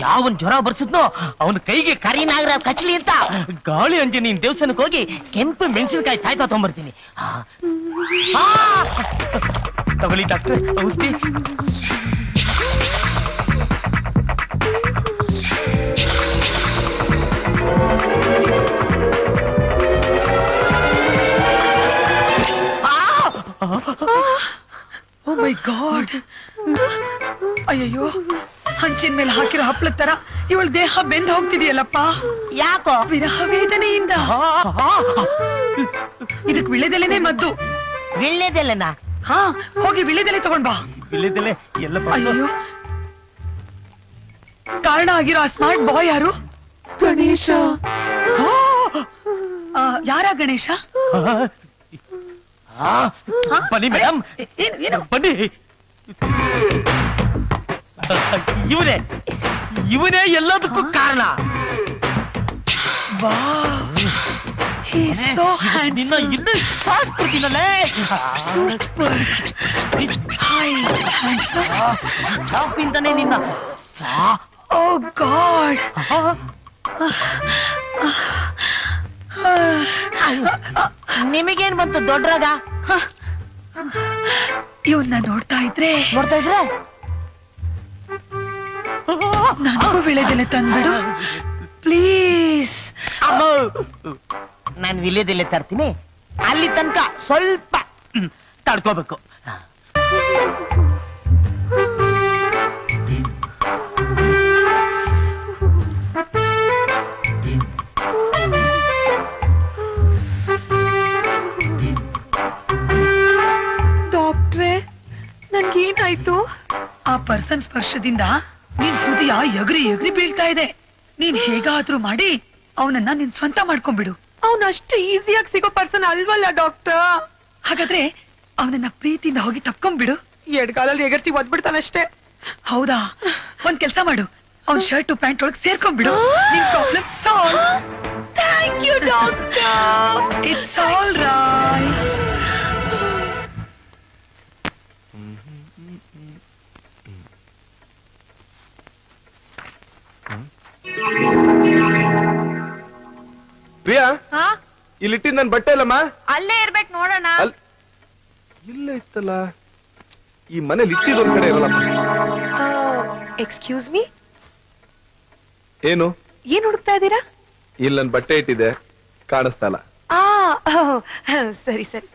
ಯಾವನ್ ಜ್ವರ ಬರ್ಸಿದ್ನೋ ಅವನ ಕೈಗೆ ಕರಿ ನಾಗರ ಕಚ್ಲಿ ಅಂತ ಗಾಳಿ ಅಂಜನಿ ದೇವಸ್ಥಾನಕ್ಕೆ ಹೋಗಿ ಕೆಂಪು ಮೆಣಸಿನಕಾಯಿ ತಾಯ್ತಾ ತಗೊಂಡ್ಬರ್ತೀನಿ. ತಗೊಳ್ಳಿ ಡಾಕ್ಟರ್ ಔಷಧಿ. ಓ ಮೈ ಗಾಡ್, ಅಯ್ಯಯ್ಯೋ, ಹಂಚಿನ ಮೇಲೆ ಹಾಕಿರೋ ಹಪ್ಪಳದ ತರ ಇವಳ ದೇಹ ಬೆಂದ್ ಹೋಗ್ತಿದೆಯಲ್ಲಪ್ಪ. ಯಾಕೋ? ವಿರಹ ವೇದನೆಯಿಂದ. ಇದಕ್ ವಿಳೆದೆಲೆನೇ ಮದ್ದು. ವಿಳ್ಳೆದೆಲೆನಾ? ಹಾ, ಹೋಗಿ ವಿಳೆದೆಲೆ ತಗೊಂಡ್ ಬಾ. ವಿಳ್ಳೆದೆಲೆ ಎಲ್ಲ? ಅಯ್ಯೋ, ಕಾರಣ ಆಗಿರೋ ಆ ಸ್ಮಾರ್ಟ್ ಬಾಯ್ ಯಾರು? ಗಣೇಶ. ಯಾರ ಗಣೇಶ? ಬನ್ನಿ ಮೇಡಮ್, ಬನ್ನಿ. ಇವನೇ ಎಲ್ಲದಕ್ಕೂ ಕಾರಣ. ನಿನ್ನ ಇನ್ನೂ ಸಾಕ್ಬಿಡ್ತೀನಲ್ಲೇ. ಚಾಕಿಂತಾನೆ ನಿನ್ನ. ಓ ಗಾಡ್, ನಿಮಗೇನ್ ಬಂತು ದೊಡ್ಡರಾಗ? ಇವನ್ನ ನೋಡ್ತಾ ಇದ್ರೆ ನನಗೂ ವಿಳೆದೆಲೆ ತಂದ್ಬಿಡು ಪ್ಲೀಸ್. ನಾನು ವಿಳ್ಳೆದೆಲೆ ತರ್ತೀನಿ, ಅಲ್ಲಿ ತನಕ ಸ್ವಲ್ಪ ತಡ್ಕೋಬೇಕು. ಡಾಕ್ಟ್ರೇ, ನನ್ಗೇನಾಯ್ತು? ಆ ಪರ್ಸನ್ ಸ್ಪರ್ಶದಿಂದ ನಿನ್ ಹೃದಯ ಎಗರಿ ಎಗರಿ ಬೀಳ್ತಾ ಇದೆ. ನೀನ್ ಹೇಗಾದ್ರೂ ಮಾಡಿ ಅವನನ್ನ ನಿನ್ ಸ್ವಂತ ಮಾಡ್ಕೊಂಡ್ಬಿಡು. ಅವನಷ್ಟು ಈಸಿಯಾಗಿ ಸಿಗೋ ಪರ್ಸನ್ ಅಲ್ವಲ್ಲ ಡಾಕ್ಟರ್. ಹಾಗಾದ್ರೆ ಅವನನ್ನ ಪ್ರೀತಿಯಿಂದ ಹೋಗಿ ತಪ್ಕೊಂಡ್ಬಿಡು. ಎಡ್ಗಾಲಲ್ಲಿ ಎಗರ್ಸಿ ಒದ್ಬಿಡ್ತಾನಷ್ಟೇ. ಹೌದಾ? ಒಂದ್ ಕೆಲ್ಸ ಮಾಡು, ಅವ್ನ್ ಶರ್ಟ್ ಪ್ಯಾಂಟ್ ಒಳಗ್ ಸೇರ್ಕೊಂಡ್ಬಿಡು. ನಿನ್ problem solve. Thank you doctor. It's all right. Priya, ಇಲ್ಲಿಟ್ಟಿದ್ ನನ್ ಬಟ್ಟೆ ಇಲ್ಲಮ್ಮ. ಅಲ್ಲೇ ಇರ್ಬೇಕು ನೋಡೋಣ. ಇಲ್ಲೇ ಇತ್ತಲ್ಲ, ಈ ಮನೇಲಿ ಇಟ್ಟಿದ್ ಒಂದ್ ಕಡೆ ಇರಲ್ಲಮ್ಮ. ಎಕ್ಸ್ಕ್ಯೂಸ್ ಮೀ, ಏನು ಏನ್ ಹುಡುಕ್ತಾ ಇದ್ದೀರಾ? ಇಲ್ಲಿ ನನ್ ಬಟ್ಟೆ ಇಟ್ಟಿದೆ, ಕಾಣಿಸ್ತಾ ಇಲ್ಲ. ಸರಿ ಸರಿ.